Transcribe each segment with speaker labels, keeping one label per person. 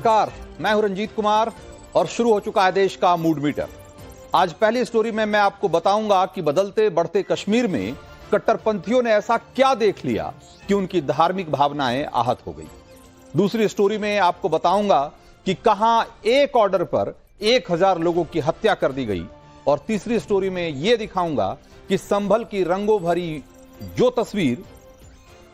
Speaker 1: नमस्कार, मैं हूं रंजीत कुमार और शुरू हो चुका है देश का मूड मीटर। आज पहली स्टोरी में मैं आपको बताऊंगा कि बदलते बढ़ते कश्मीर में कट्टरपंथियों ने ऐसा क्या देख लिया कि उनकी धार्मिक भावनाएं आहत हो गई। दूसरी स्टोरी में आपको बताऊंगा कि कहां एक ऑर्डर पर 1000 लोगों की हत्या कर दी गई। और तीसरी स्टोरी में यह दिखाऊंगा कि संभल की रंगों भरी जो तस्वीर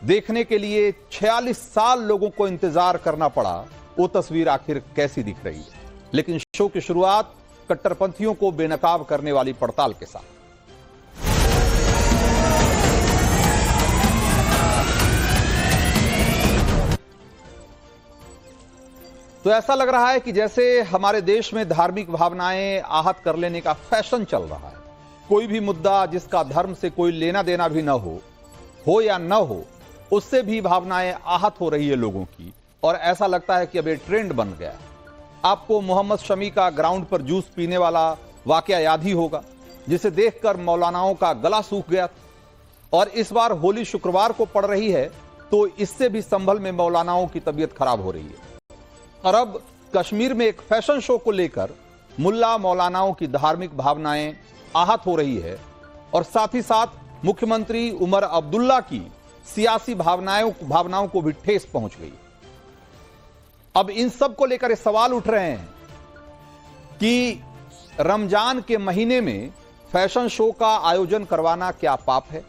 Speaker 1: देखने के लिए 46 साल लोगों को इंतजार करना पड़ा, वो तस्वीर आखिर कैसी दिख रही है। लेकिन शो की शुरुआत कट्टरपंथियों को बेनकाब करने वाली पड़ताल के साथ। तो ऐसा लग रहा है कि जैसे हमारे देश में धार्मिक भावनाएं आहत कर लेने का फैशन चल रहा है। कोई भी मुद्दा जिसका धर्म से कोई लेना देना भी ना हो या ना हो, उससे भी भावनाएं आहत हो रही है लोगों की। और ऐसा लगता है कि अब ये ट्रेंड बन गया। आपको मोहम्मद शमी का ग्राउंड पर जूस पीने वाला वाकया याद ही होगा, जिसे देखकर मौलानाओं का गला सूख गया। और इस बार होली शुक्रवार को पड़ रही है, तो इससे भी संभल में मौलानाओं की तबीयत खराब हो रही है। और अब कश्मीर में एक फैशन शो को लेकर मुल्ला मौलानाओं की धार्मिक भावनाएं आहत हो रही है। और साथ ही साथ मुख्यमंत्री उमर अब्दुल्ला की सियासी भावनाओं को भी ठेस पहुंच गई। अब इन सब को लेकर सवाल उठ रहे हैं कि रमजान के महीने में फैशन शो का आयोजन करवाना क्या पाप है?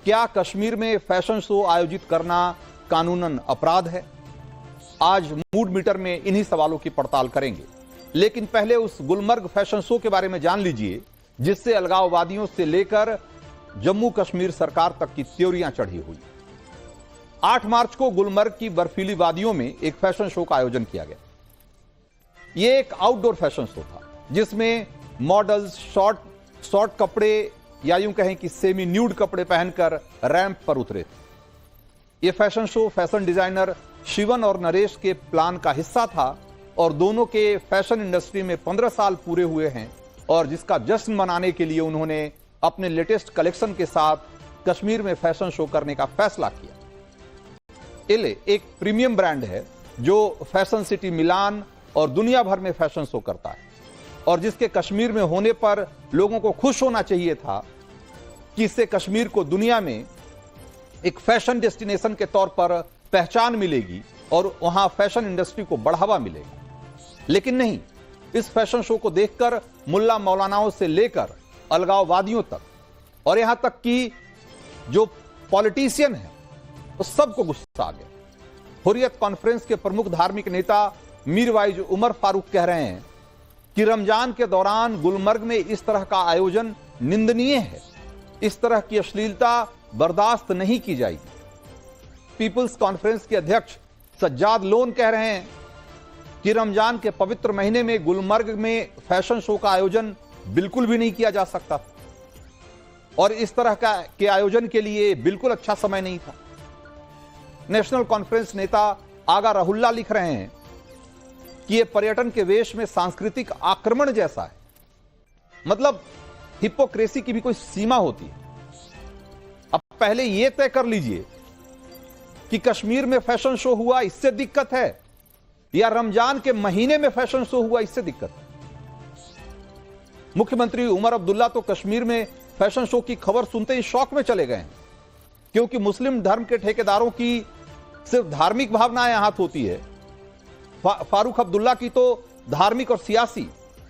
Speaker 1: क्या कश्मीर में फैशन शो आयोजित करना कानूनन अपराध है? आज मूड मीटर में इन्हीं सवालों की पड़ताल करेंगे। लेकिन पहले उस गुलमर्ग फैशन शो के बारे में जान लीजिए, जिससे अलगाववादियों से लेकर जम्मू कश्मीर सरकार तक की त्योरियां चढ़ी हुई। 8 मार्च को गुलमर्ग की बर्फीली वादियों में एक फैशन शो का आयोजन किया गया। यह एक आउटडोर फैशन शो था, जिसमें मॉडल्स शॉर्ट कपड़े या यूं कहें कि सेमी न्यूड कपड़े पहनकर रैंप पर उतरे थे। यह fashion show fashion designer Shivan और नरेश के प्लान का हिस्सा था और दोनों के फैशन इंडस्ट्री में 15 साल पूरे हुए हैं। और जिसका जश्न मनाने के लिए उन्होंने अपने लेटेस्ट कलेक्शन के साथ कश्मीर में फैशन शो करने का फैसला किया। इले एक प्रीमियम ब्रांड है जो फैशन सिटी मिलान और दुनिया भर में फैशन शो करता है, और जिसके कश्मीर में होने पर लोगों को खुश होना चाहिए था कि इससे कश्मीर को दुनिया में एक फैशन डेस्टिनेशन के तौर पर पहचान मिलेगी और वहां फैशन इंडस्ट्री को बढ़ावा मिलेगा। लेकिन नहीं, इस फैशन शो को देखकर मुल्ला मौलानाओं से लेकर अलगाववादियों तक और यहां तक कि जो पॉलिटिशियन है उस सबको गुस्सा आ गया। हुर्रियत कॉन्फ्रेंस के प्रमुख धार्मिक नेता मीरवाइज उमर फारूक कह रहे हैं कि रमजान के दौरान गुलमर्ग में इस तरह का आयोजन निंदनीय है। इस तरह की अश्लीलता बर्दाश्त नहीं की जाएगी। पीपल्स कॉन्फ्रेंस के अध्यक्ष सज्जाद लोन कह रहे हैं कि रमजान के पवित्र महीने में गुलमर्ग में फैशन शो का आयोजन बिल्कुल भी नहीं किया जा सकता और इस तरह के आयोजन के लिए बिल्कुल अच्छा समय नहीं था। नेशनल कॉन्फ्रेंस नेता आगा राहुल्ला लिख रहे हैं कि यह पर्यटन के वेश में सांस्कृतिक आक्रमण जैसा है। मतलब हिपोक्रेसी की भी कोई सीमा होती है। अब पहले यह तय कर लीजिए कि कश्मीर में फैशन शो हुआ इससे दिक्कत है या रमजान के महीने में फैशन शो हुआ इससे दिक्कत है। मुख्यमंत्री उमर अब्दुल्ला तो कश्मीर में फैशन शो की खबर सुनते ही शौक में चले गए हैं, क्योंकि मुस्लिम धर्म के ठेकेदारों की सिर्फ धार्मिक भावनाएं आहत होती है। फारूक अब्दुल्ला की तो धार्मिक और सियासी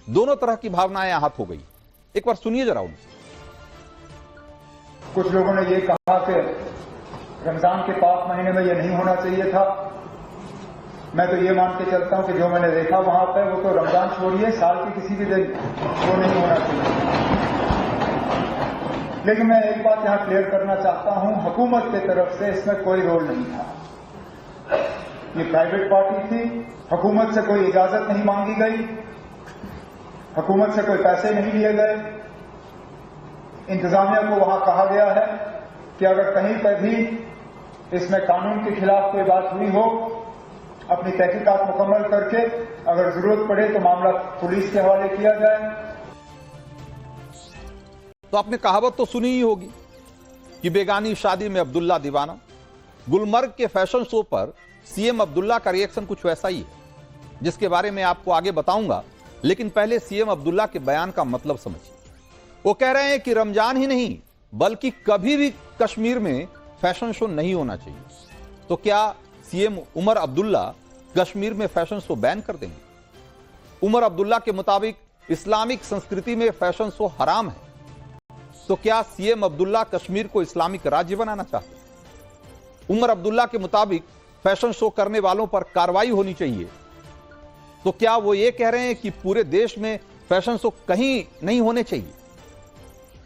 Speaker 1: दोनों तरह की भावनाएं आहत हो गई। एक बार सुनिए जरा उन्हें।
Speaker 2: कुछ लोगों ने ये कहा कि रमजान के पाक महीने में ये नहीं होना चाहिए था। मैं तो ये मान के चलता हूं कि जो मैंने देखा वहां पर, वो तो रमजान छोड़िए साल के किसी भी दिन वो नहीं होना चाहिए। लेकिन मैं एक बात यहां क्लियर करना चाहता हूं, हुकूमत की तरफ से इसमें कोई रोल नहीं था। ये प्राइवेट पार्टी थी, हुकूमत से कोई इजाजत नहीं मांगी गई, हुकूमत से कोई पैसे नहीं लिए गए। इंतजामिया को वहां कहा गया है कि अगर कहीं पर भी इसमें कानून के खिलाफ कोई बात हुई हो, अपनी तहकीकात मुकम्मल करके अगर जरूरत पड़े तो मामला पुलिस के हवाले किया जाए।
Speaker 1: तो आपने कहावत तो सुनी ही होगी कि बेगानी शादी में अब्दुल्ला दीवाना। गुलमर्ग के फैशन शो पर सीएम अब्दुल्ला का रिएक्शन कुछ वैसा ही है। जिसके बारे में आपको आगे बताऊंगा, लेकिन पहले सीएम अब्दुल्ला के बयान का मतलब समझिए। वो कह रहे हैं कि रमजान ही नहीं बल्कि कभी भी कश्मीर में फैशन शो नहीं होना चाहिए। तो क्या सीएम उमर अब्दुल्ला कश्मीर में फैशन शो बैन कर देंगे? उमर अब्दुल्ला के मुताबिक इस्लामिक संस्कृति में फैशन शो हराम है। तो क्या सीएम अब्दुल्ला कश्मीर को इस्लामिक राज्य बनाना चाहते हैं? उमर अब्दुल्ला के मुताबिक फैशन शो करने वालों पर कार्रवाई होनी चाहिए। तो क्या वो ये कह रहे हैं कि पूरे देश में फैशन शो कहीं नहीं होने चाहिए?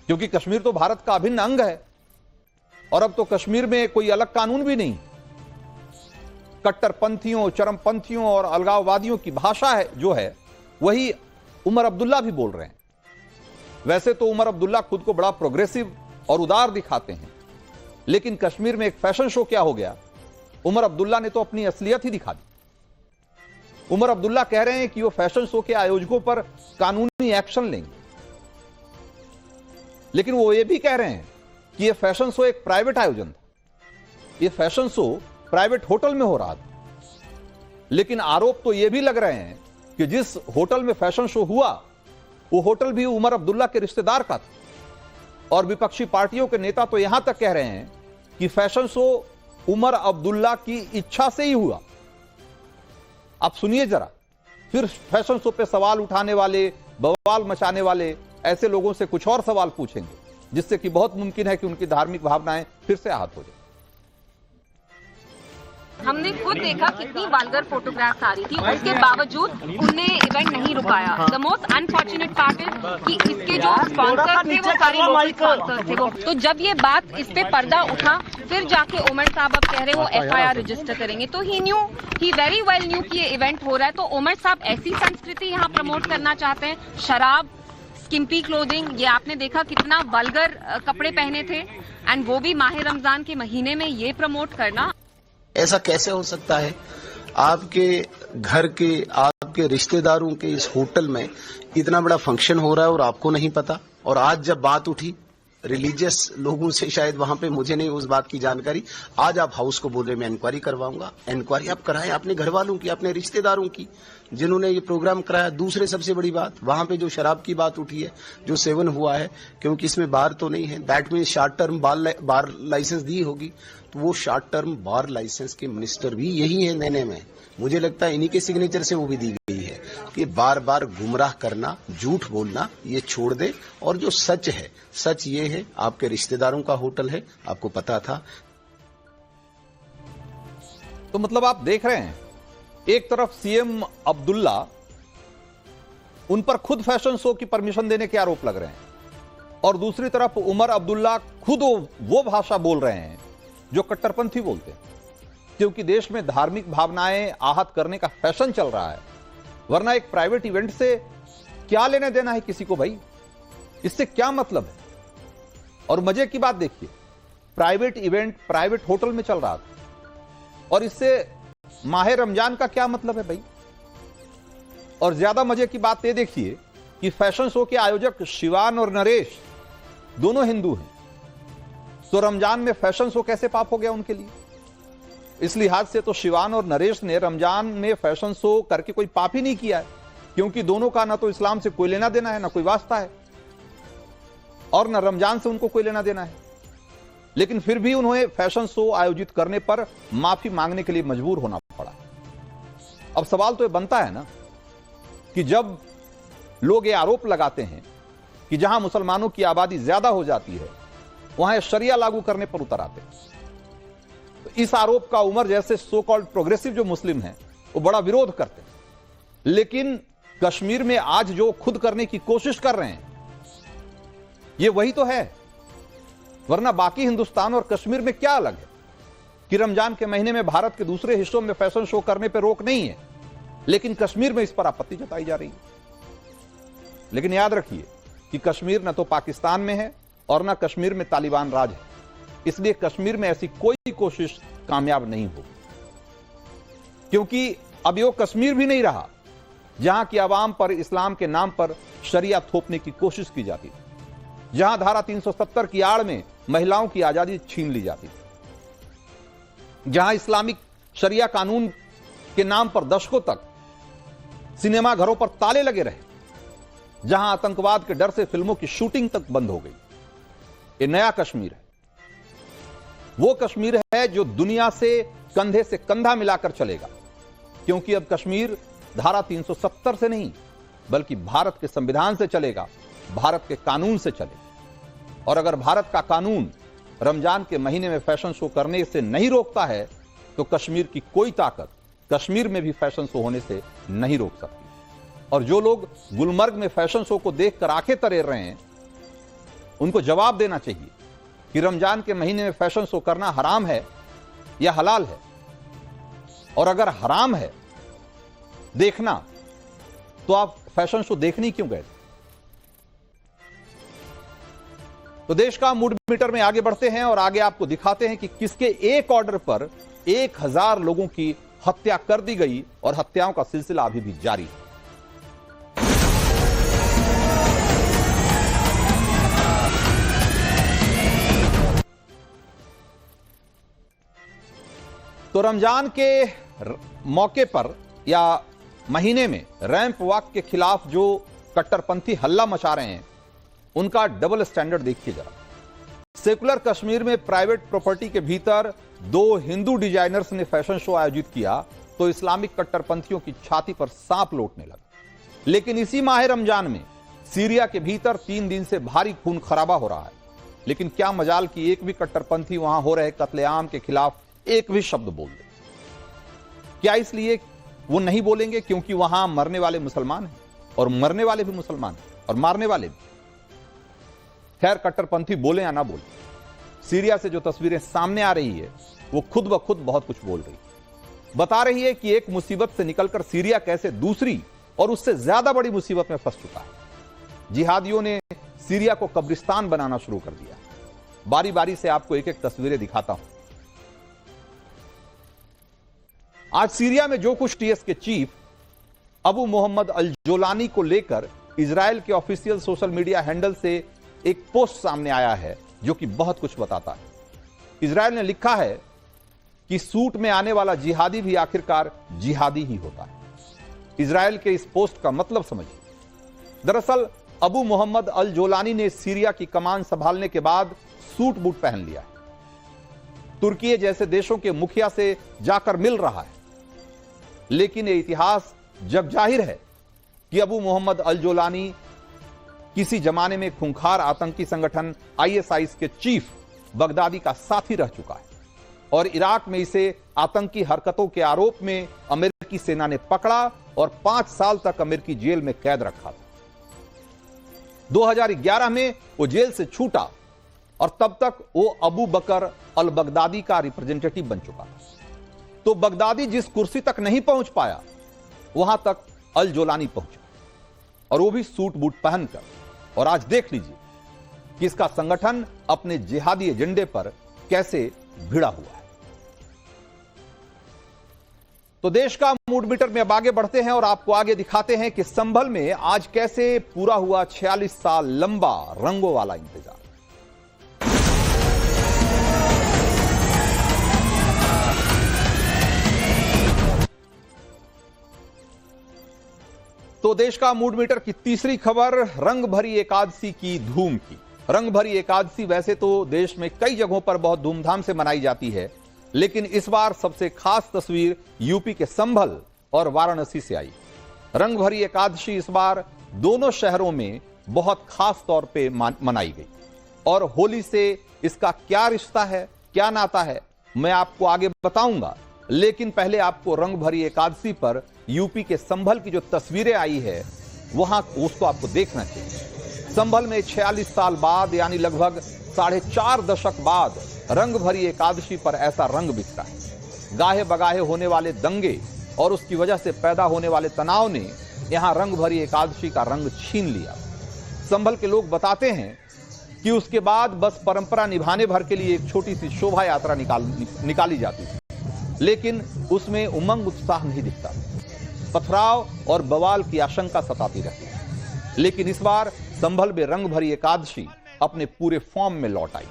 Speaker 1: क्योंकि कश्मीर तो भारत का अभिन्न अंग है और अब तो कश्मीर में कोई अलग कानून भी नहीं। कट्टरपंथियों, चरमपंथियों और अलगाववादियों की भाषा है जो है वही उमर अब्दुल्ला भी बोल रहे हैं। वैसे तो उमर अब्दुल्ला खुद को बड़ा प्रोग्रेसिव और उदार दिखाते हैं, लेकिन कश्मीर में एक फैशन शो क्या हो गया, उमर अब्दुल्ला ने तो अपनी असलियत ही दिखा दी। उमर अब्दुल्ला कह रहे हैं कि वो फैशन शो के आयोजकों पर कानूनी एक्शन लेंगे, लेकिन वो ये भी कह रहे हैं कि ये फैशन शो एक प्राइवेट आयोजन था। ये फैशन शो प्राइवेट होटल में हो रहा था, लेकिन आरोप तो ये भी लग रहे हैं कि जिस होटल में फैशन शो हुआ वो होटल भी उमर अब्दुल्ला के रिश्तेदार का था। और विपक्षी पार्टियों के नेता तो यहां तक कह रहे हैं कि फैशन शो उमर अब्दुल्ला की इच्छा से ही हुआ। आप सुनिए जरा, फिर फैशन शो पे सवाल उठाने वाले, बवाल मचाने वाले ऐसे लोगों से कुछ और सवाल पूछेंगे, जिससे कि बहुत मुमकिन है कि उनकी धार्मिक भावनाएं फिर से आहत हो जाए।
Speaker 3: हमने खुद देखा कितनी वाल्गर फोटोग्राफ्स आ रही थी, उसके बावजूद उनने इवेंट नहीं रुकाया। The most unfortunate part is कि इसके जो स्पॉन्सर थे वो सारे लोकल स्पॉन्सर थे। वो तो जब ये बात इस पे पर्दा उठा, फिर जाके उमर साहब अब कह रहे वो FIR रजिस्टर करेंगे। तो ही वेरी वेल न्यू कि ये इवेंट हो रहा है। तो उमर साहब ऐसी संस्कृति यहाँ प्रमोट करना चाहते हैं, शराब, स्किम्पी क्लोथिंग, ये आपने देखा कितना वल्गर कपड़े पहने थे, एंड वो भी माह रमजान के महीने में ये प्रमोट करना।
Speaker 4: ऐसा कैसे हो सकता है? आपके घर के, आपके रिश्तेदारों के इस होटल में इतना बड़ा फंक्शन हो रहा है और आपको नहीं पता। और आज जब बात उठी रिलीजियस लोगों से, शायद वहां पे, मुझे नहीं उस बात की जानकारी, आज आप हाउस को बोल रहे मैं इंक्वायरी करवाऊंगा। इंक्वायरी आप कराएं अपने घर वालों की, अपने रिश्तेदारों की, जिन्होंने ये प्रोग्राम कराया। दूसरे सबसे बड़ी बात, वहां पे जो शराब की बात उठी है, जो सेवन हुआ है, क्योंकि इसमें बार तो नहीं है, that mean short term bar license दी होगी, तो वो शॉर्ट टर्म बार लाइसेंस के मिनिस्टर भी यही है नैने में। मुझे लगता है इन्हीं के सिग्नेचर से वो भी दी गई है कि बार बार गुमराह करना, झूठ बोलना ये छोड़ दे, और जो सच है, सच ये है आपके रिश्तेदारों का होटल है, आपको पता था।
Speaker 1: तो मतलब आप देख रहे हैं, एक तरफ सीएम अब्दुल्ला, उन पर खुद फैशन शो की परमिशन देने के आरोप लग रहे हैं, और दूसरी तरफ उमर अब्दुल्ला खुद वो भाषा बोल रहे हैं जो कट्टरपंथी बोलते हैं, क्योंकि देश में धार्मिक भावनाएं आहत करने का फैशन चल रहा है। वरना एक प्राइवेट इवेंट से क्या लेने देना है किसी को भाई? इससे क्या मतलब है? और मजे की बात देखिए, प्राइवेट इवेंट प्राइवेट होटल में चल रहा था, और इससे माह रमजान का क्या मतलब है भाई? और ज्यादा मजे की बात ये देखिए कि फैशन शो के आयोजक शिवान और नरेश दोनों हिंदू हैं, तो रमजान में फैशन शो कैसे पाप हो गया उनके लिए? इस लिहाज से तो शिवान और नरेश ने रमजान में फैशन शो करके कोई पाप ही नहीं किया है, क्योंकि दोनों का ना तो इस्लाम से कोई लेना देना है, ना कोई वास्ता है, और ना रमजान से उनको कोई लेना देना है। लेकिन फिर भी उन्हें फैशन शो आयोजित करने पर माफी मांगने के लिए मजबूर होना पड़ा। अब सवाल तो ये बनता है ना कि जब लोग ये आरोप लगाते हैं कि जहां मुसलमानों की आबादी ज्यादा हो जाती है वहां शरिया लागू करने पर उतर आते हैं, तो इस आरोप का उमर जैसे सो कॉल्ड प्रोग्रेसिव जो मुस्लिम हैं वो बड़ा विरोध करते हैं। लेकिन कश्मीर में आज जो खुद करने की कोशिश कर रहे हैं ये वही तो है, वरना बाकी हिंदुस्तान और कश्मीर में क्या अलग है कि रमजान के महीने में भारत के दूसरे हिस्सों में फैशन शो करने पर रोक नहीं है, लेकिन कश्मीर में इस पर आपत्ति जताई जा रही है। लेकिन याद रखिए कि कश्मीर न तो पाकिस्तान में है और न कश्मीर में तालिबान राज है, इसलिए कश्मीर में ऐसी कोई कोशिश कामयाब नहीं होगी, क्योंकि अब ये कश्मीर भी नहीं रहा जहां की आवाम पर इस्लाम के नाम पर शरिया थोपने की कोशिश की जाती थी, जहां धारा 370 की आड़ में महिलाओं की आजादी छीन ली जाती थी, जहां इस्लामिक शरिया कानून के नाम पर दशकों तक सिनेमा घरों पर ताले लगे रहे, जहां आतंकवाद के डर से फिल्मों की शूटिंग तक बंद हो गई। ये नया कश्मीर है, वो कश्मीर है जो दुनिया से कंधे से कंधा मिलाकर चलेगा, क्योंकि अब कश्मीर धारा 370 से नहीं बल्कि भारत के संविधान से चलेगा, भारत के कानून से चलेगा। और अगर भारत का कानून रमजान के महीने में फैशन शो करने से नहीं रोकता है तो कश्मीर की कोई ताकत कश्मीर में भी फैशन शो होने से नहीं रोक सकती। और जो लोग गुलमर्ग में फैशन शो को देखकर आंखें तरेर रहे हैं, उनको जवाब देना चाहिए कि रमजान के महीने में फैशन शो करना हराम है या हलाल है। और अगर हराम है देखना, तो आप फैशन शो देखने क्यों गए? तो देश का मूड मीटर में आगे बढ़ते हैं और आगे आपको दिखाते हैं कि किसके एक ऑर्डर पर 1000 लोगों की हत्या कर दी गई और हत्याओं का सिलसिला अभी भी जारी है। तो रमजान के मौके पर या महीने में रैंप वॉक के खिलाफ जो कट्टरपंथी हल्ला मचा रहे हैं, उनका डबल स्टैंडर्ड देखिए जरा। सेकुलर कश्मीर में प्राइवेट प्रॉपर्टी के भीतर 2 हिंदू डिजाइनर्स ने फैशन शो आयोजित किया तो इस्लामिक कट्टरपंथियों की छाती पर सांप लौटने लगा। लेकिन इसी माह रमजान में सीरिया के भीतर 3 दिन से भारी खून खराबा हो रहा है। लेकिन क्या मजाल कि एक भी कट्टरपंथी वहां हो रहे कत्लेआम के खिलाफ एक भी शब्द बोल दे। क्या इसलिए वो नहीं बोलेंगे क्योंकि वहां मरने वाले मुसलमान हैं और मरने वाले भी मुसलमान हैं और मारने वाले भी। खैर, कट्टरपंथी बोले या ना बोले, सीरिया से जो तस्वीरें सामने आ रही है वो खुद ब खुद बहुत कुछ बोल रही है। बता रही है कि एक मुसीबत से निकलकर सीरिया कैसे दूसरी और उससे ज्यादा बड़ी मुसीबत में फंस चुका है। जिहादियों ने सीरिया को कब्रिस्तान बनाना शुरू कर दिया। बारी बारी से आपको एक एक तस्वीरें दिखाता हूं। आज सीरिया में जो कुछ टीएस के चीफ अबू मोहम्मद अल जोलानी को लेकर इजराइल के ऑफिशियल सोशल मीडिया हैंडल से एक पोस्ट सामने आया है जो कि बहुत कुछ बताता है। इजराइल ने लिखा है कि सूट में आने वाला जिहादी भी आखिरकार जिहादी ही होता है। इजराइल के इस पोस्ट का मतलब समझिए। दरअसल अबू मोहम्मद अल जोलानी ने सीरिया की कमान संभालने के बाद सूट बूट पहन लिया है। तुर्की जैसे देशों के मुखिया से जाकर मिल रहा है। लेकिन यह इतिहास जग जाहिर है कि अबू मोहम्मद अल जोलानी किसी जमाने में खूंखार आतंकी संगठन आईएसआईएस के चीफ बगदादी का साथी रह चुका है और इराक में इसे आतंकी हरकतों के आरोप में अमेरिकी सेना ने पकड़ा और 5 साल तक अमेरिकी जेल में कैद रखा था। 2011 में वो जेल से छूटा और तब तक वो अबू बकर अल बगदादी का रिप्रेजेंटेटिव बन चुका था। तो बगदादी जिस कुर्सी तक नहीं पहुंच पाया, वहां तक अल जोलानी पहुंचा, और वो भी सूट बूट पहनकर। और आज देख लीजिए कि इसका संगठन अपने जिहादी एजेंडे पर कैसे भिड़ा हुआ है। तो देश का मूड मीटर में अब आगे बढ़ते हैं और आपको आगे दिखाते हैं कि संभल में आज कैसे पूरा हुआ 46 साल लंबा रंगों वाला इंतजार। तो देश का मूड मीटर की तीसरी खबर रंग भरी एकादशी की धूम की। रंग भरी एकादशी वैसे तो देश में कई जगहों पर बहुत धूमधाम से मनाई जाती है, लेकिन इस बार सबसे खास तस्वीर यूपी के संभल और वाराणसी से आई। रंग भरी एकादशी इस बार दोनों शहरों में बहुत खास तौर पे मनाई गई और होली से इसका क्या रिश्ता है, क्या नाता है, मैं आपको आगे बताऊंगा। लेकिन पहले आपको रंग भरी एकादशी पर यूपी के संभल की जो तस्वीरें आई है वहां उसको आपको देखना चाहिए। संभल में 46 साल बाद यानी लगभग 4.5 दशक बाद रंग भरी एकादशी पर ऐसा रंग बिखरा है। गाहे बगाहे होने वाले दंगे और उसकी वजह से पैदा होने वाले तनाव ने यहां रंग भरी एकादशी का रंग छीन लिया। संभल के लोग बताते हैं कि उसके बाद बस परंपरा निभाने भर के लिए एक छोटी सी शोभा यात्रा निकाली जाती थी, लेकिन उसमें उमंग उत्साह नहीं दिखता। पथराव और बवाल की आशंका सताती रहती है। लेकिन इस बार संभल में रंग भरी एकादशी अपने पूरे फॉर्म में लौट आई।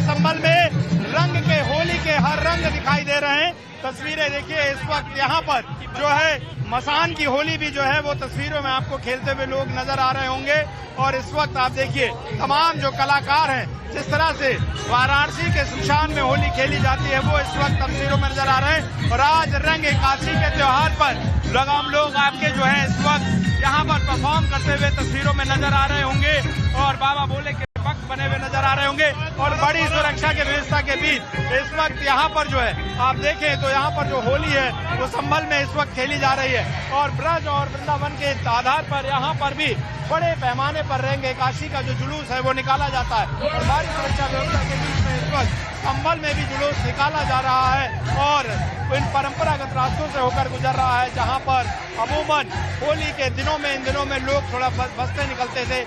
Speaker 5: संभल में रंग के होली के हर रंग दिखाई दे रहे हैं। तस्वीरें देखिए। इस वक्त यहाँ पर जो है मसान की होली भी जो है वो तस्वीरों में आपको खेलते हुए लोग नजर आ रहे होंगे। और इस वक्त आप देखिए तमाम जो कलाकार हैं, जिस तरह से वाराणसी के शमशान में होली खेली जाती है, वो इस वक्त तस्वीरों में नजर आ रहे हैं। और आज रंग एकादशी के त्योहार पर लगाम लोग आपके जो है इस वक्त यहाँ पर परफॉर्म करते हुए तस्वीरों में नजर आ रहे होंगे और बाबा भोले के भक्त बने हुए नजर आ रहे होंगे। और बड़ी सुरक्षा की व्यवस्था के बीच इस वक्त यहाँ पर जो है आप देखें तो यहाँ पर जो होली है वो संभल में इस वक्त खेली जा रही है। और ब्रज और वृंदावन के आधार पर यहाँ पर भी बड़े पैमाने पर रंग एकादशी का जो जुलूस है वो निकाला जाता है। और भारी सुरक्षा व्यवस्था के बीच में इस वक्त संभल में भी जुलूस निकाला जा रहा है और इन परंपरागत रास्तों से होकर गुजर रहा है, जहाँ पर अमूमन होली के दिनों में इन दिनों में लोग थोड़ा बसते निकलते थे।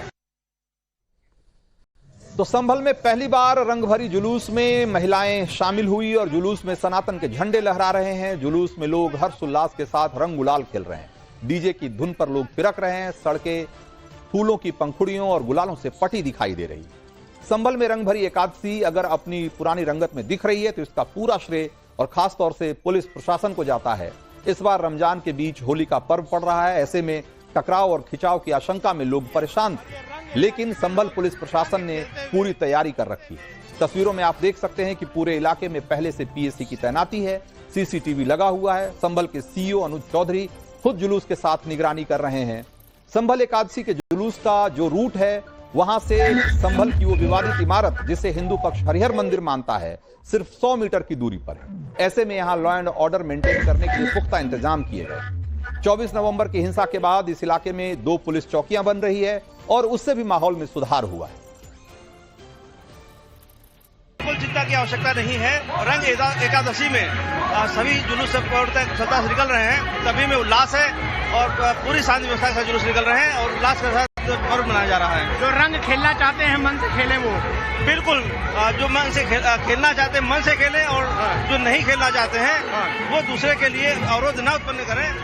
Speaker 1: तो संभल में पहली बार रंग भरी जुलूस में महिलाएं शामिल हुई और जुलूस में सनातन के झंडे लहरा रहे हैं। जुलूस में लोग हर्षोल्लास के साथ रंग गुलाल खेल रहे हैं। डीजे की धुन पर लोग थिरक रहे हैं। सड़कें फूलों की पंखुड़ियों और गुलालों से पटी दिखाई दे रही है। संभल में रंग भरी एकादशी अगर अपनी पुरानी रंगत में दिख रही है तो इसका पूरा श्रेय और खास तौर से पुलिस प्रशासन को जाता है। इस बार रमजान के बीच होली का पर्व पड़ रहा है, ऐसे में टकराव और खिंचाव की आशंका में लोग परेशान थे, लेकिन संभल पुलिस प्रशासन ने पूरी तैयारी कर रखी है। तस्वीरों में आप देख सकते हैं कि पूरे इलाके में पहले से पीएससी की तैनाती है, सीसीटीवी लगा हुआ है। संभल के सीईओ अनुज चौधरी खुद जुलूस के साथ निगरानी कर रहे हैं। संभल एकादशी के जुलूस का जो रूट है वहां से संभल की वो विवादित इमारत जिसे हिंदू पक्ष हरिहर मंदिर मानता है सिर्फ 100 मीटर की दूरी पर है। ऐसे में यहां लॉ एंड ऑर्डर मेंटेन करने के लिए पुख्ता इंतजाम किए गए। 24 नवंबर की हिंसा के बाद इस इलाके में 2 पुलिस चौकियां बन रही है और उससे भी माहौल में सुधार हुआ है।
Speaker 5: बिल्कुल चिंता की आवश्यकता नहीं है। रंग एकादशी में सभी जुलूस से सत्ता से निकल रहे हैं, सभी में उल्लास है और पूरी शांति व्यवस्था के साथ जुलूस निकल रहे हैं और उल्लास के साथ पर्व मनाया जा रहा है। जो रंग खेलना चाहते हैं मन से खेलें, वो बिल्कुल जो मन से खेलना चाहते हैं मन से खेलें और जो नहीं खेलना चाहते हैं वो दूसरे के लिए अवरोध न उत्पन्न करें।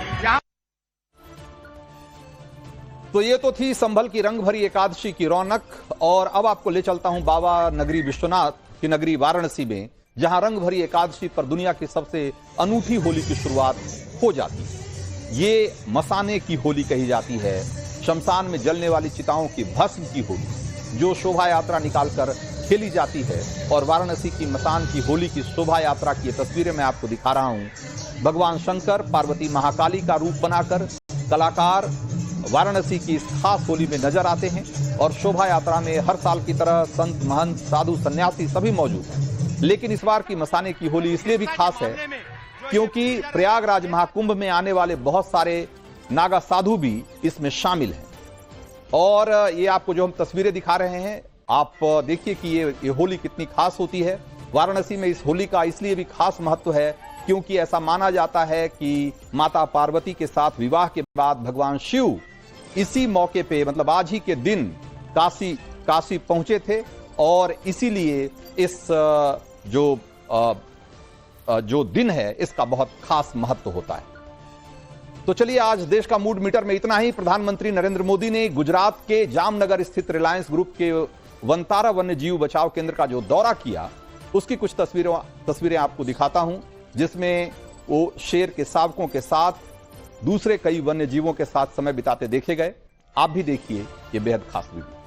Speaker 1: तो ये तो थी संभल की रंग भरी एकादशी की रौनक। और अब आपको ले चलता हूं बाबा नगरी विश्वनाथ की नगरी वाराणसी में, जहां रंग भरी एकादशी पर दुनिया की सबसे अनूठी होली की शुरुआत हो जाती है। ये मसाने की होली कही जाती है। शमशान में जलने वाली चिताओं की भस्म की होली जो शोभा यात्रा निकालकर खेली जाती है। और वाराणसी की मसान की होली की शोभा यात्रा की तस्वीरें मैं आपको दिखा रहा हूं। भगवान शंकर पार्वती महाकाली का रूप बनाकर कलाकार वाराणसी की इस खास होली में नजर आते हैं और शोभा यात्रा में हर साल की तरह संत महंत साधु सन्यासी सभी मौजूद हैं। लेकिन इस बार की मसाने की होली इसलिए भी खास है क्योंकि प्रयागराज महाकुंभ में आने वाले बहुत सारे नागा साधु भी इसमें शामिल हैं। और ये आपको जो हम तस्वीरें दिखा रहे हैं, आप देखिए कि ये होली कितनी खास होती है। वाराणसी में इस होली का इसलिए भी खास महत्व है क्योंकि ऐसा माना जाता है कि माता पार्वती के साथ विवाह के बाद भगवान शिव इसी मौके पे मतलब आज ही के दिन काशी पहुंचे थे और इसीलिए इस जो दिन है इसका बहुत खास महत्व होता है। तो चलिए आज देश का मूड मीटर में इतना ही। प्रधानमंत्री नरेंद्र मोदी ने गुजरात के जामनगर स्थित रिलायंस ग्रुप के वनतारा वन्य जीव बचाव केंद्र का जो दौरा किया उसकी कुछ तस्वीरें आपको दिखाता हूं, जिसमें वो शेर के शावकों के साथ दूसरे कई वन्य जीवों के साथ समय बिताते देखे गए। आप भी देखिए ये बेहद खास वीडियो।